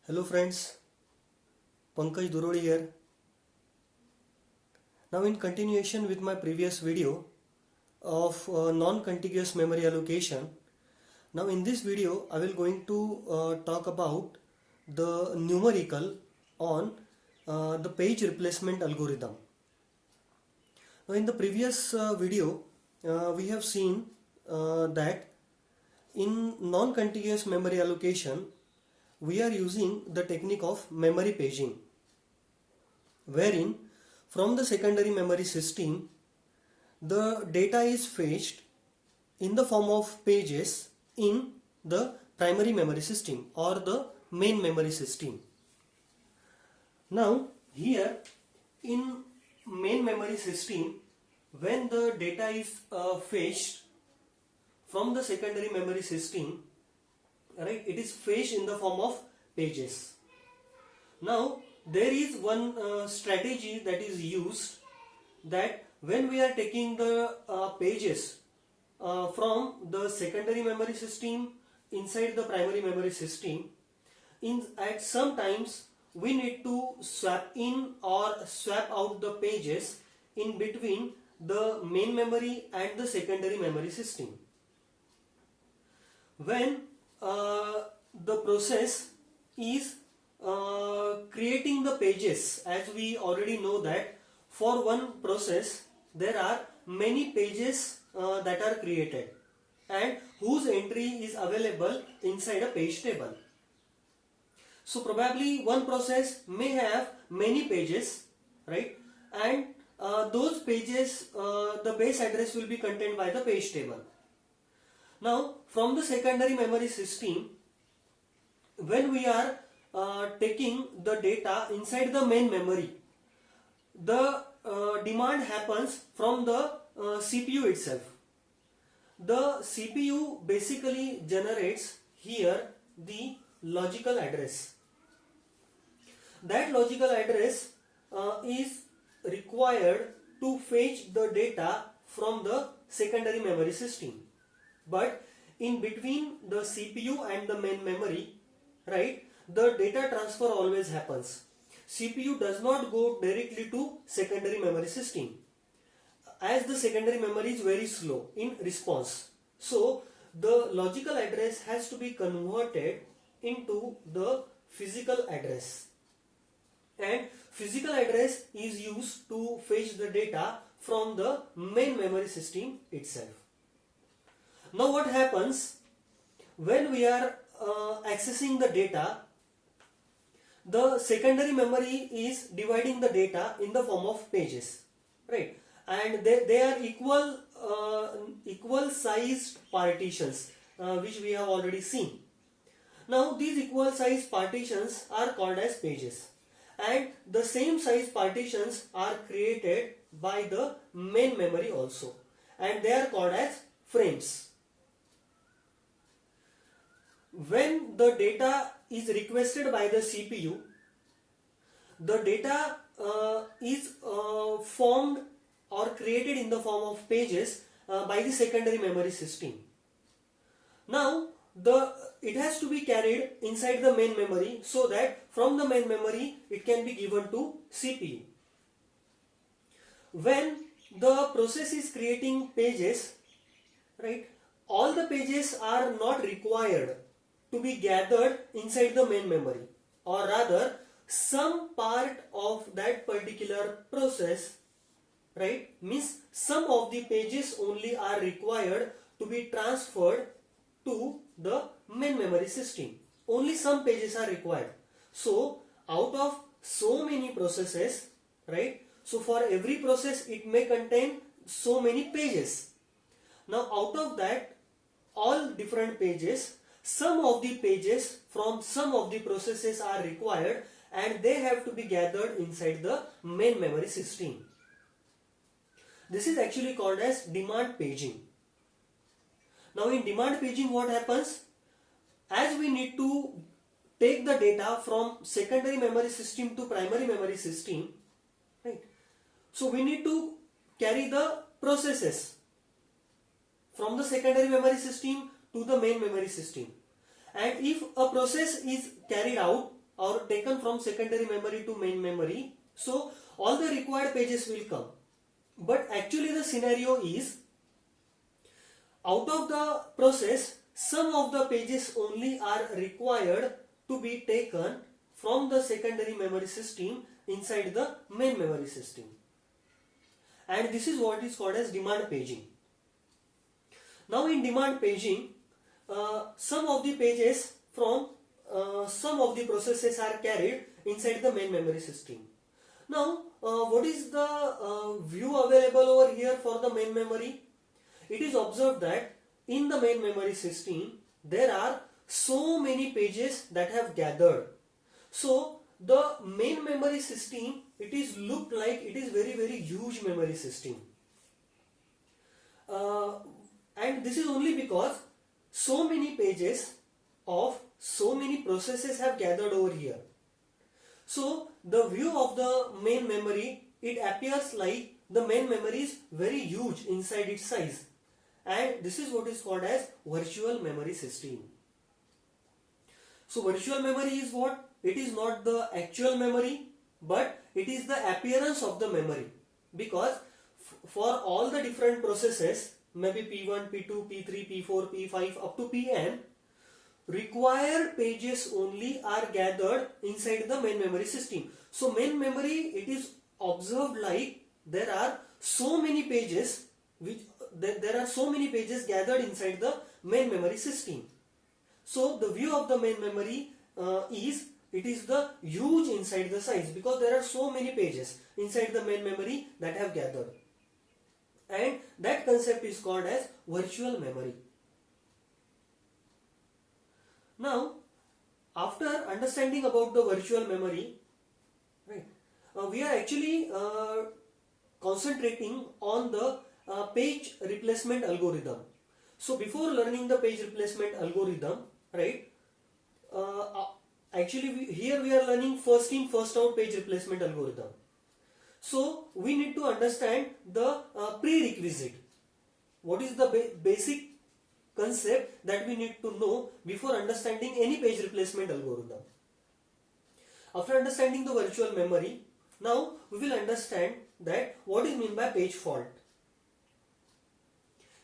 Hello friends, Pankaj Durodi here. Now in continuation with my previous video of non-contiguous memory allocation, now in this video I will going to talk about the numerical on the page replacement algorithm. Now in the previous video we have seen that in non-contiguous memory allocation we are using the technique of memory paging, wherein from the secondary memory system the data is fetched in the form of pages in the primary memory system or the main memory system. Now here in main memory system, when the data is fetched from the secondary memory system, right, it is fetched in the form of pages. Now there is one strategy that is used, that when we are taking the pages from the secondary memory system inside the primary memory system, at some times we need to swap in or swap out the pages in between the main memory and the secondary memory system. When the process is creating the pages, as we already know that for one process there are many pages that are created and whose entry is available inside a page table. So probably one process may have many pages, right, and those pages, the base address will be contained by the page table. Now from the secondary memory system, when we are taking the data inside the main memory, the demand happens from the CPU itself. The CPU basically generates here the logical address. That logical address is required to fetch the data from the secondary memory system. But in between the CPU and the main memory, right, the data transfer always happens. CPU does not go directly to secondary memory system, as the secondary memory is very slow in response. So the logical address has to be converted into the physical address, and physical address is used to fetch the data from the main memory system itself. Now what happens when we are accessing the data? The secondary memory is dividing the data in the form of pages, right, and they are equal sized partitions, which we have already seen. Now these equal sized partitions are called as pages, and the same size partitions are created by the main memory also, and they are called as frames. When the data is requested by the CPU, the data is formed or created in the form of pages by the secondary memory system. Now it has to be carried inside the main memory, so that from the main memory it can be given to CPU. When the process is creating pages, right, all the pages are not required to be gathered inside the main memory, or rather some part of that particular process, right, means some of the pages only are required to be transferred to the main memory system. Only some pages are required. So out of so many processes, right, so for every process it may contain so many pages. Now out of that all different pages, some of the pages from some of the processes are required, and they have to be gathered inside the main memory system. This is actually called as demand paging. Now in demand paging, what happens? As we need to take the data from secondary memory system to primary memory system, right, so we need to carry the processes from the secondary memory system to the main memory system. And if a process is carried out or taken from secondary memory to main memory, so all the required pages will come. But actually the scenario is, out of the process, some of the pages only are required to be taken from the secondary memory system inside the main memory system. And this is what is called as demand paging. Now in demand paging, some of the pages from some of the processes are carried inside the main memory system. Now, what is the view available over here for the main memory? It is observed that in the main memory system, there are so many pages that have gathered. So, the main memory system, it is look like it is very huge memory system. And this is only because so many pages of so many processes have gathered over here. So the view of the main memory, it appears like the main memory is very huge inside its size, and this is what is called as virtual memory system. So virtual memory is what? It is not the actual memory, but it is the appearance of the memory, because for all the different processes, maybe P1, P2, P3, P4, P5 up to Pn, required pages only are gathered inside the main memory system. So main memory, it is observed like there are so many pages gathered inside the main memory system. So the view of the main memory it is the huge inside the size, because there are so many pages inside the main memory that have gathered, and that concept is called as virtual memory. Now, after understanding about the virtual memory, right, we are actually concentrating on the page replacement algorithm. So before learning the page replacement algorithm, right, actually here we are learning first in first out page replacement algorithm. So we need to understand the prerequisite. What is the basic concept that we need to know before understanding any page replacement algorithm? After understanding the virtual memory, now we will understand that what is meant by page fault.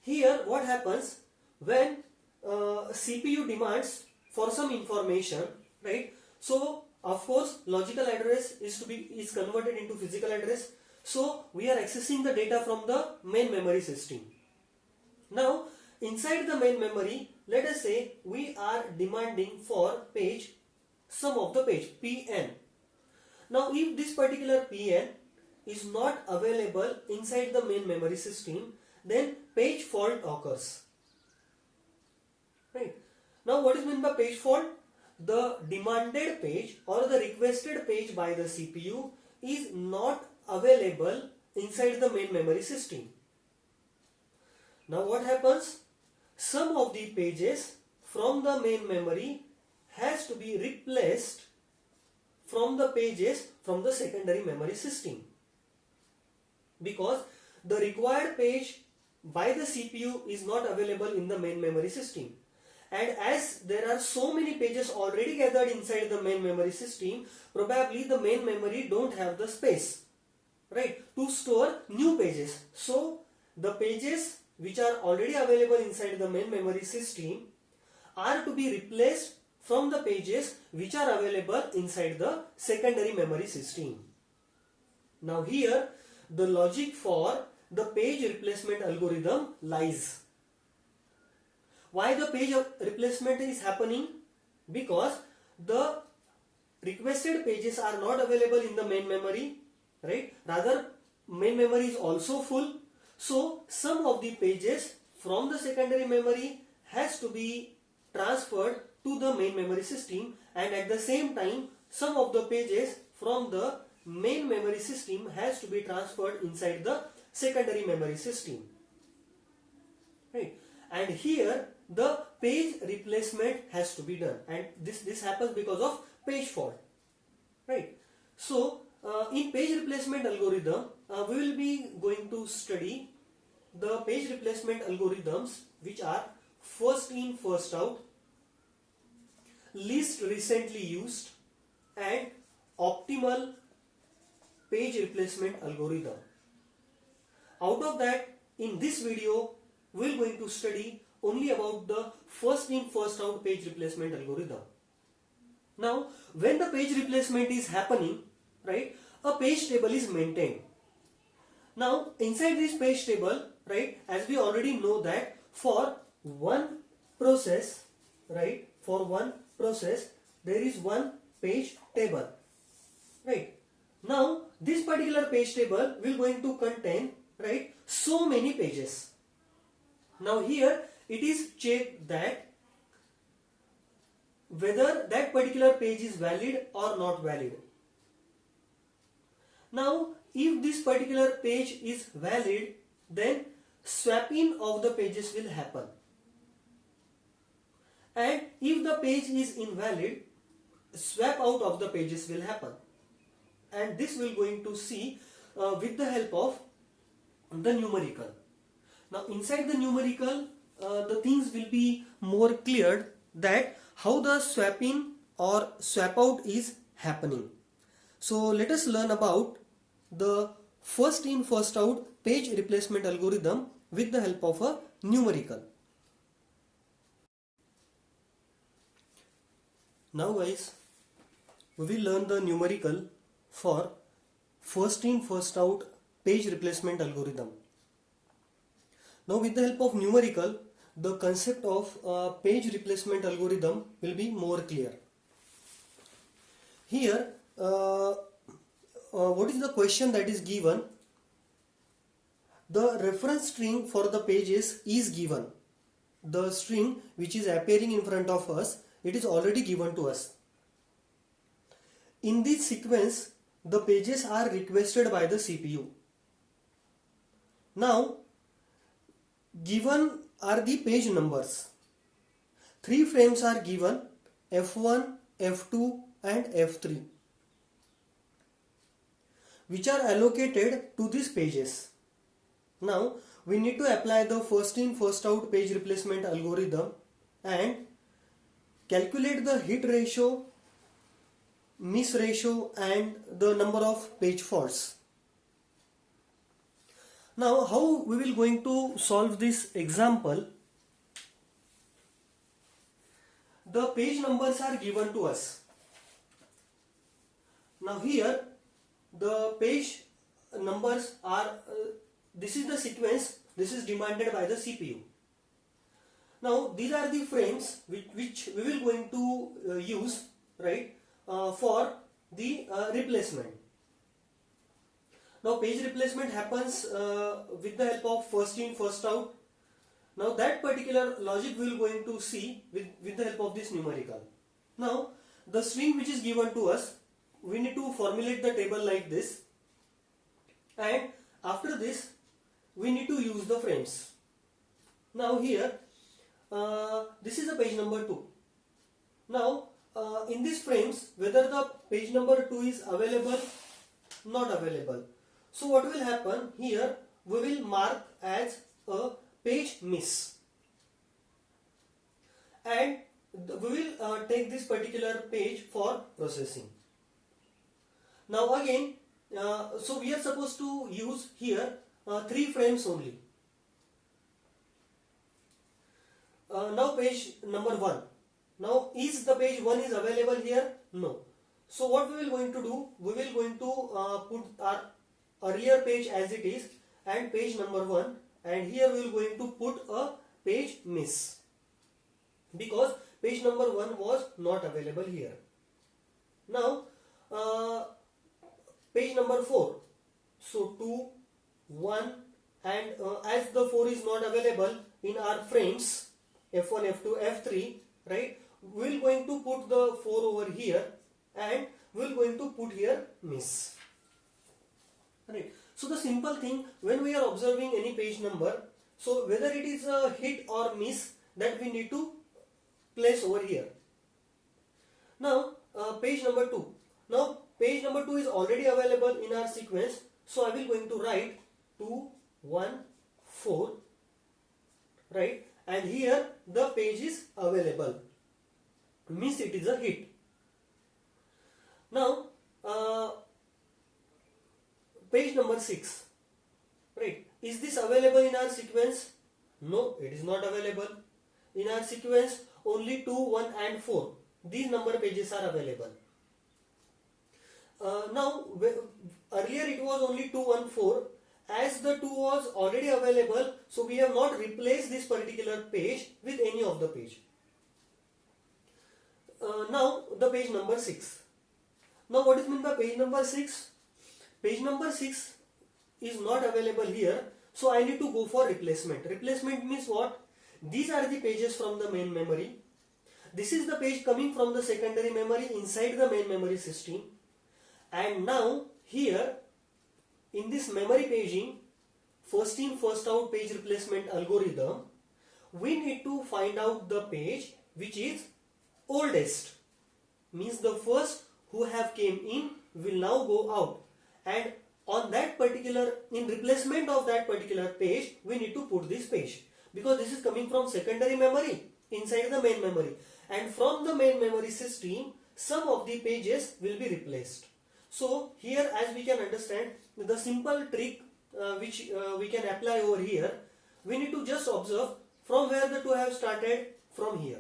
Here what happens when CPU demands for some information, right? So of course logical address is converted into physical address. So we are accessing the data from the main memory system. Now inside the main memory, let us say we are demanding for page, some of the page Pn. Now if this particular Pn is not available inside the main memory system, then page fault occurs. Right. Now what is meant by page fault? The demanded page or the requested page by the CPU is not available inside the main memory system. Now what happens? Some of the pages from the main memory has to be replaced from the pages from the secondary memory system, because the required page by the CPU is not available in the main memory system. And as there are so many pages already gathered inside the main memory system, probably the main memory don't have the space, right, to store new pages. So the pages which are already available inside the main memory system are to be replaced from the pages which are available inside the secondary memory system. Now here the logic for the page replacement algorithm lies. Why the page replacement is happening? Because the requested pages are not available in the main memory, right? Rather, main memory is also full. So some of the pages from the secondary memory has to be transferred to the main memory system, and at the same time some of the pages from the main memory system has to be transferred inside the secondary memory system, right? And here the page replacement has to be done, and this happens because of page fault, right? So in page replacement algorithm, we will be going to study the page replacement algorithms which are first in first out, least recently used, and optimal page replacement algorithm. Out of that, in this video, we are going to study only about the first in first out page replacement algorithm. Now, when the page replacement is happening, right, a page table is maintained. Now, inside this page table, right, as we already know that for one process, right, for one process, there is one page table, right. Now, this particular page table will going to contain, right, so many pages. Now here it is checked that whether that particular page is valid or not valid. Now, if this particular page is valid, then swapping of the pages will happen. And if the page is invalid, swap out of the pages will happen. And this we'll going to see with the help of the numerical. Now inside the numerical, the things will be more cleared that how the swapping or swap out is happening. So let us learn about the first in first out page replacement algorithm with the help of a numerical. Now guys, we will learn the numerical for first in first out page replacement algorithm. Now with the help of numerical, the concept of page replacement algorithm will be more clear. Here, what is the question that is given? The reference string for the pages is given. The string which is appearing in front of us, it is already given to us. In this sequence, the pages are requested by the CPU. Now, given are the page numbers. 3 frames are given, F1, F2 and F3, which are allocated to these pages. Now we need to apply the first in first out page replacement algorithm and calculate the hit ratio, miss ratio and the number of page faults. Now how we will going to solve this example? The page numbers are given to us. Now here the page numbers are, this is the sequence, this is demanded by the CPU. Now these are the frames which we will going to use, right, for the replacement. Now page replacement happens with the help of first in first out. Now that particular logic we will going to see with the help of this numerical. Now the string which is given to us, we need to formulate the table like this, and after this we need to use the frames. Now here this is the page number 2. Now in these frames, whether the page number 2 is available, not available. So what will happen here, we will mark as a page miss, and we will take this particular page for processing. Now again, so we are supposed to use here 3 frames only. Now page number 1. Now is the page 1 is available here? No. So what we will going to do? We will going to put our earlier page as it is and page number 1, and here we will going to put a page miss because page number 1 was not available here. Now page number 4. So 2, 1 and as the 4 is not available in our frames F1, F2, F3, right, we will going to put the 4 over here and we will going to put here miss. Right. So the simple thing, when we are observing any page number, so whether it is a hit or miss, that we need to place over here. Now page number 2. Now page number 2 is already available in our sequence, so I will going to write 2, 1, 4, right, and here the page is available, means it is a hit. Now page number 6, right? Is this available in our sequence? No, it is not available. In our sequence only 2, 1 and 4, these number pages are available. Now earlier it was only 2, 1, 4. As the 2 was already available, so we have not replaced this particular page with any of the page. Now the page number 6. Now what is meant by page number 6? Page number 6 is not available here, so I need to go for replacement. Replacement means what? These are the pages from the main memory. This is the page coming from the secondary memory inside the main memory system. And now here in this memory paging, first in first out page replacement algorithm, we need to find out the page which is oldest. Means the first who have came in will now go out, and on that particular, in replacement of that particular page, we need to put this page, because this is coming from secondary memory inside the main memory, and from the main memory system some of the pages will be replaced. So here, as we can understand, the simple trick which we can apply over here, we need to just observe from where the 2 have started, from here.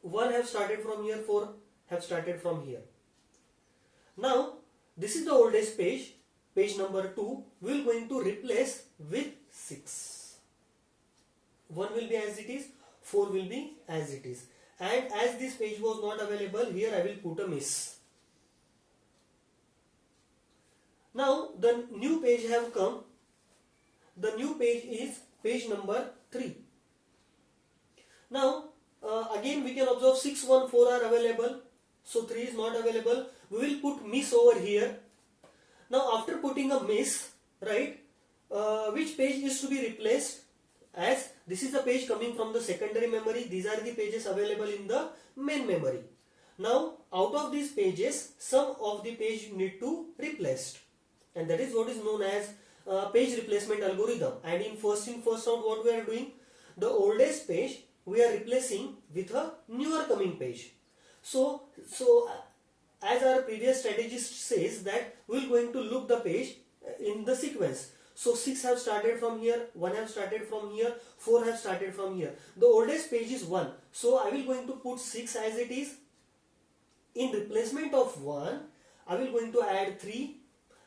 1 have started from here, 4 have started from here. Now this is the oldest page, page number 2, we will going to replace with 6. 1 will be as it is, 4 will be as it is, and as this page was not available, here I will put a miss. Now the new page have come. The new page is page number 3. Now again we can observe 6, 1, 4 are available, so 3 is not available. We will put miss over here. Now after putting a miss, right, which page is to be replaced? As this is the page coming from the secondary memory, these are the pages available in the main memory. Now out of these pages, some of the page need to replaced, and that is what is known as page replacement algorithm. And in first out, what we are doing, the oldest page we are replacing with a newer coming page. So as our previous strategist says that we are going to look the page in the sequence. So 6 have started from here, 1 have started from here, 4 have started from here. The oldest page is 1. So I will going to put 6 as it is. In replacement of 1, I will going to add 3,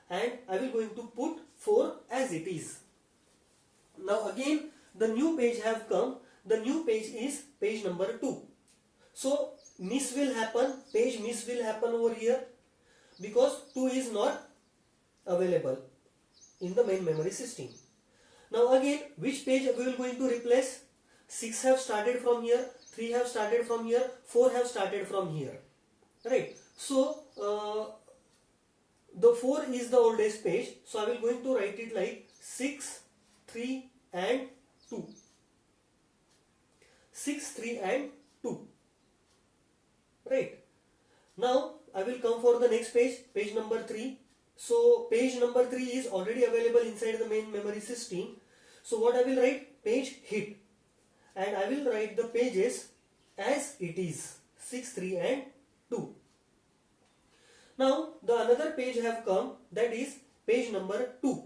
and I will going to put 4 as it is. Now again the new page have come. The new page is page number 2. So miss will happen, page miss will happen over here, because 2 is not available in the main memory system. Now again, which page we will going to replace? 6 have started from here, 3 have started from here, 4 have started from here, right? So the 4 is the oldest page, so I will going to write it like 6, 3 and 2. 6, 3 and 2, right? Now I will come for the next page, page number 3. So page number 3 is already available inside the main memory system. So what I will write? Page hit, and I will write the pages as it is, 6, 3 and 2. Now the another page have come, that is page number 2.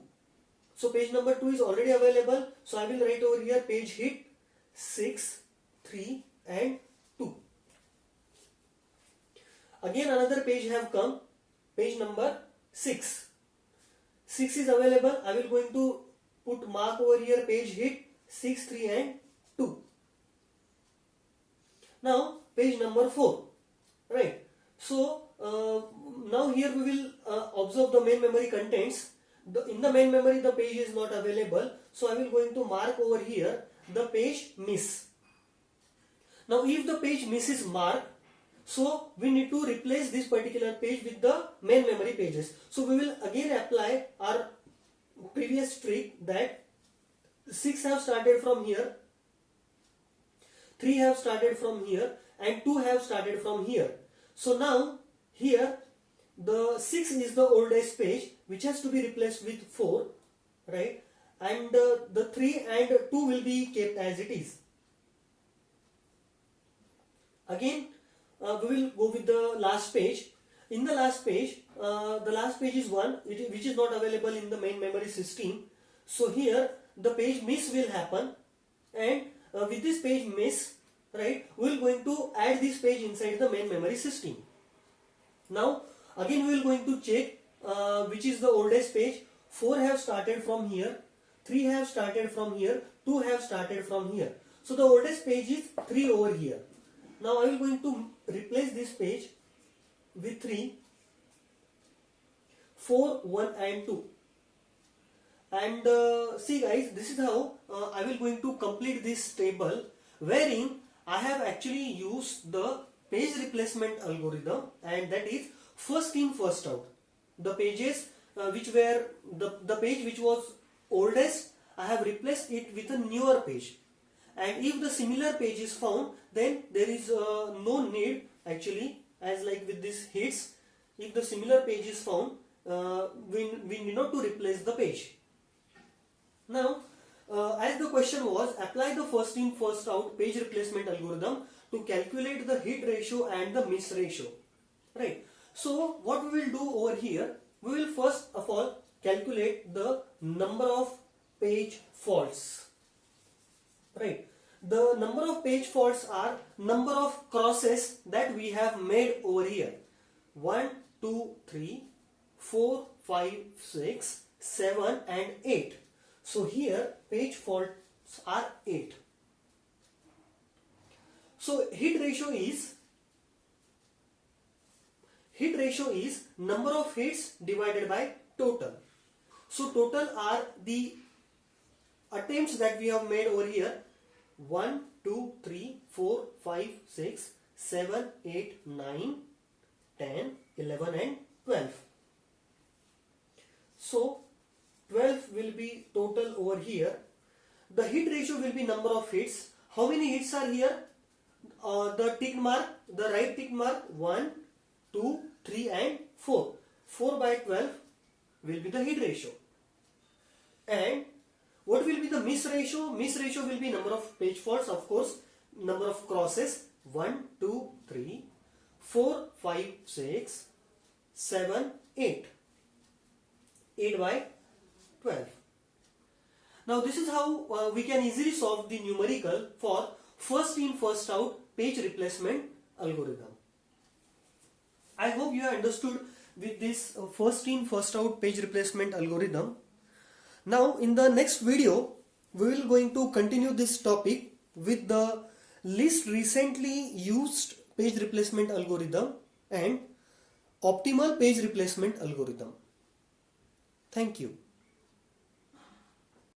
So page number 2 is already available, so I will write over here page hit 6, 3 and 2. Again another page have come, page number 6. 6 is available, I will going to put mark over here page hit 6, 3 and 2. Now page number 4, right? So now here we will observe the main memory contents. In the main memory the page is not available, so I will going to mark over here the page miss. Now if the page miss is marked, so we need to replace this particular page with the main memory pages. So we will again apply our previous trick, that 6 have started from here, 3 have started from here and 2 have started from here. So now here the 6 is the oldest page which has to be replaced with 4, right? And the 3 and 2 will be kept as it is. Again we will go with the last page. In the last page is one which is not available in the main memory system. So here the page miss will happen, and with this page miss, right, we will going to add this page inside the main memory system. Now again we will going to check which is the oldest page. 4 have started from here, 3 have started from here, 2 have started from here. So the oldest page is 3 over here. Now I will going to replace this page with 3, 4, 1 and 2. And see guys, this is how I will going to complete this table, wherein I have actually used the page replacement algorithm, and that is first in first out. The pages which were the page which was oldest, I have replaced it with a newer page, and if the similar page is found, then there is no need actually, as like with this hits, if the similar page is found, we need not to replace the page. Now as the question was, apply the first in first out page replacement algorithm to calculate the hit ratio and the miss ratio, right? So what we will do over here, we will first of all calculate the number of page faults, right? The number of page faults are number of crosses that we have made over here. 1, 2, 3, 4, 5, 6, 7 and 8. So here page faults are 8. So hit ratio is number of hits divided by total. So total are the attempts that we have made over here: 1, 2, 3, 4, 5, 6, 7, 8, 9, 10, 11 and 12. So 12 will be total over here. The hit ratio will be number of hits. How many hits are here? The tick mark, the right tick mark, 1, 2, 3 and 4. 4 by 12 will be the hit ratio. And what will be the miss ratio? Miss ratio will be number of page faults, of course, number of crosses, 1, 2, 3, 4, 5, 6, 7, 8. 8 by 12. Now this is how we can easily solve the numerical for first in first out page replacement algorithm. I hope you have understood with this first in first out page replacement algorithm. Now in the next video we will going to continue this topic with the least recently used page replacement algorithm and optimal page replacement algorithm. Thank you.